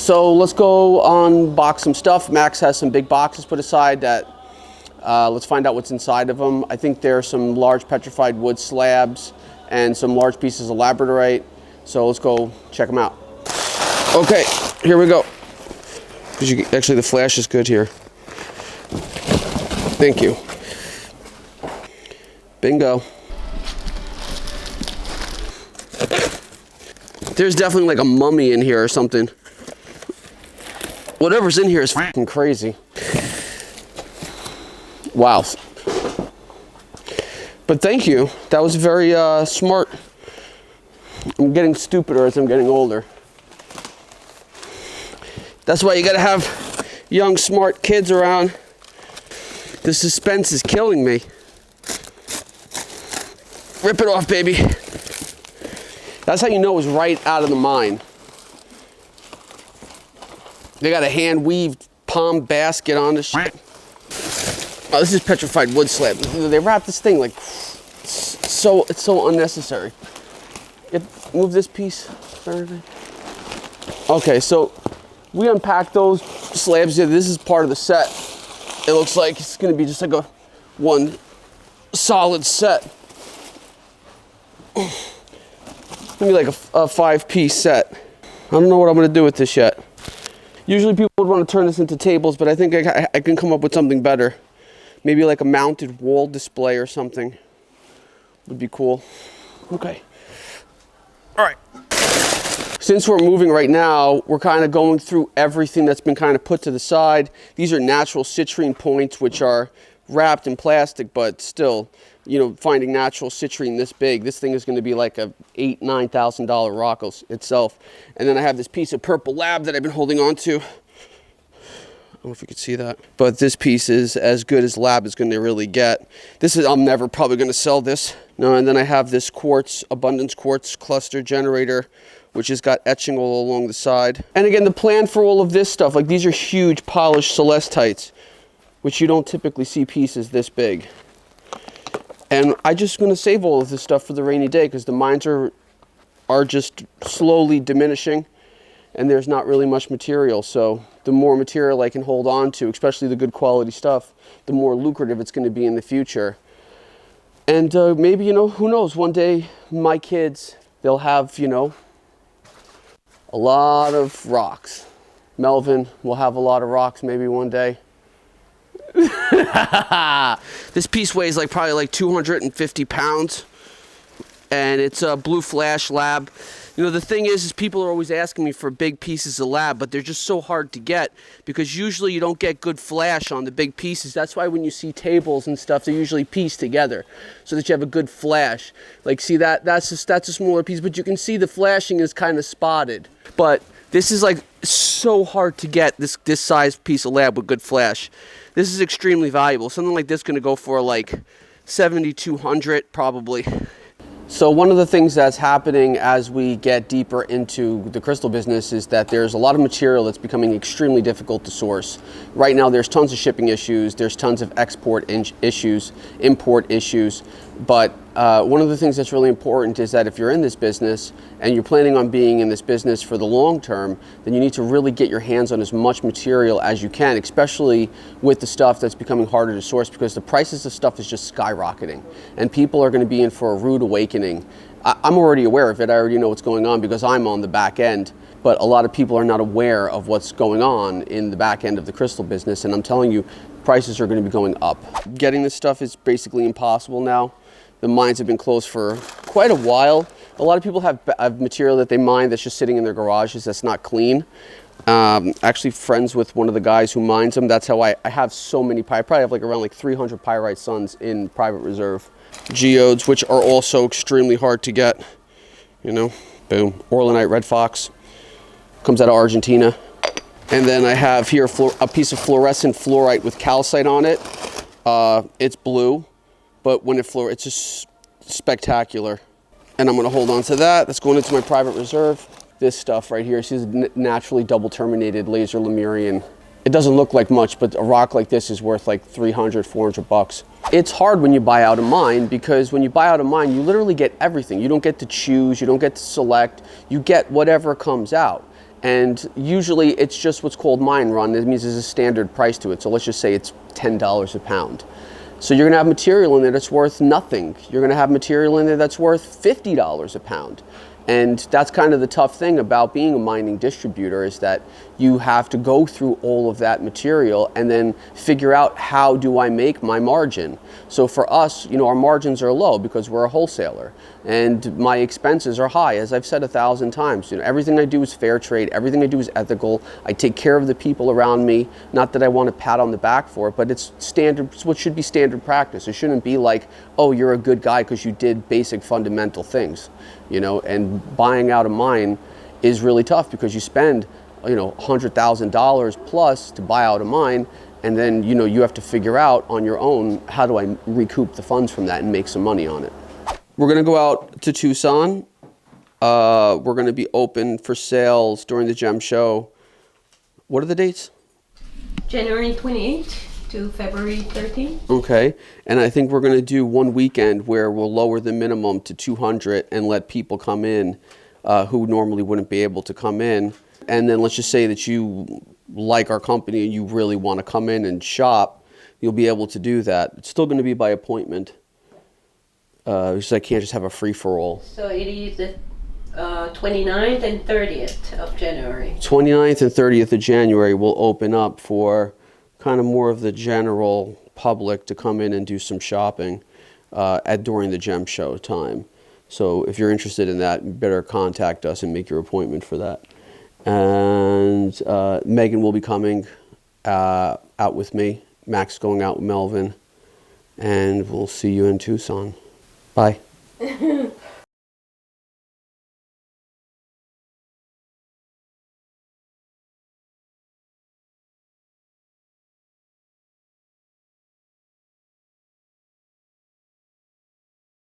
So let's go unbox some stuff. Max has some big boxes put aside that, let's find out what's inside of them. I think there are some large petrified wood slabs and some large pieces of labradorite. So let's go check them out. Okay, here we go. Actually, the flash is good here. Thank you. Bingo. There's definitely like a mummy in here or something. Whatever's in here is fucking crazy. Wow. But thank you. That was very smart. I'm getting stupider as I'm getting older. That's why you gotta have young, smart kids around. The suspense is killing me. Rip it off, baby. That's how you know it's right out of the mine. They got a hand-weaved palm basket on this shit. Oh, this is petrified wood slab. They wrap this thing like it's so unnecessary. Move this piece. Okay, so we unpacked those slabs here. This is part of the set. It looks like it's gonna be just like one solid set. Maybe like a 5-piece set. I don't know what I'm gonna do with this yet. Usually people would want to turn this into tables, but I think I can come up with something better. Maybe like a mounted wall display or something would be cool. Okay. All right. Since we're moving right now, we're kind of going through everything that's been kind of put to the side. These are natural citrine points, which are wrapped in plastic, but still, you know, finding natural citrine this big, this thing is going to be like a $8,000–9,000 rock itself. And then I have this piece of purple lab that I've been holding on to. I don't know if you could see that, but this piece is as good as lab is going to really get. This is, I'm never probably going to sell this. No, and then I have this quartz, abundance quartz cluster generator, which has got etching all along the side. And again, the plan for all of this stuff, like these are huge polished celestites, which you don't typically see pieces this big. And I'm just going to save all of this stuff for the rainy day because the mines are just slowly diminishing and there's not really much material. So the more material I can hold on to, especially the good quality stuff, the more lucrative it's going to be in the future. And maybe, you know, who knows, one day my kids, they'll have, you know, a lot of rocks. Melvin will have a lot of rocks maybe one day. This piece weighs like probably like 250 pounds and it's a blue flash lab. You know, the thing is people are always asking me for big pieces of lab, but they're just so hard to get because usually you don't get good flash on the big pieces. That's why when you see tables and stuff, they're usually pieced together so that you have a good flash. Like, see that's a smaller piece, but you can see the flashing is kind of spotted. But this is like so hard to get, this size piece of lab with good flash. This is extremely valuable. Something like this is going to go for like $7,200 probably. So one of the things that's happening as we get deeper into the crystal business is that there's a lot of material that's becoming extremely difficult to source. Right now there's tons of shipping issues, there's tons of export issues, import issues, but one of the things that's really important is that if you're in this business and you're planning on being in this business for the long term, then you need to really get your hands on as much material as you can, especially with the stuff that's becoming harder to source because the prices of stuff is just skyrocketing and people are going to be in for a rude awakening. I'm already aware of it. I already know what's going on because I'm on the back end, but a lot of people are not aware of what's going on in the back end of the crystal business, and I'm telling you, prices are going to be going up. Getting this stuff is basically impossible now. The mines have been closed for quite a while. A lot of people have material that they mine that's just sitting in their garages that's not clean. Actually friends with one of the guys who mines them. That's how I have so many, I probably have like around like 300 pyrite suns in private reserve. Geodes, which are also extremely hard to get, you know, boom. Orlanite red fox, comes out of Argentina. And then I have here a piece of fluorescent fluorite with calcite on it. It's blue, but when it's just spectacular. And I'm gonna hold on to that. That's going into my private reserve. This stuff right here, this is naturally double terminated laser Lemurian. It doesn't look like much, but a rock like this is worth like 300, 400 bucks. It's hard when you buy out a mine because when you buy out a mine, you literally get everything. You don't get to choose, you don't get to select, you get whatever comes out. And usually it's just what's called mine run. That means there's a standard price to it. So let's just say it's $10 a pound. So you're going to have material in there that's worth nothing. You're going to have material in there that's worth $50 a pound. And that's kind of the tough thing about being a mining distributor, is that you have to go through all of that material and then figure out, how do I make my margin? So for us, you know, our margins are low because we're a wholesaler, and my expenses are high. As I've said 1,000 times, you know, everything I do is fair trade. Everything I do is ethical. I take care of the people around me. Not that I want to pat on the back for it, but it's standard. It's what should be standard practice. It shouldn't be like, oh, you're a good guy because you did basic fundamental things. You know, and buying out a mine is really tough because you spend, you know, $100,000 plus to buy out a mine, and then, you know, you have to figure out on your own, how do I recoup the funds from that and make some money on it. We're going to go out to Tucson. We're going to be open for sales during the gem show. What are the dates? January 28th to February 13th. Okay, and I think we're going to do one weekend where we'll lower the minimum to 200 and let people come in who normally wouldn't be able to come in. And then let's just say that you like our company and you really want to come in and shop, you'll be able to do that. It's still going to be by appointment, because I can't just have a free-for-all. So it is the 29th and 30th of January. 29th and 30th of January will open up for kind of more of the general public to come in and do some shopping during the gem show time. So if you're interested in that, you better contact us and make your appointment for that. And Megan will be coming out with me. Mac's going out with Melvin. And we'll see you in Tucson. Bye.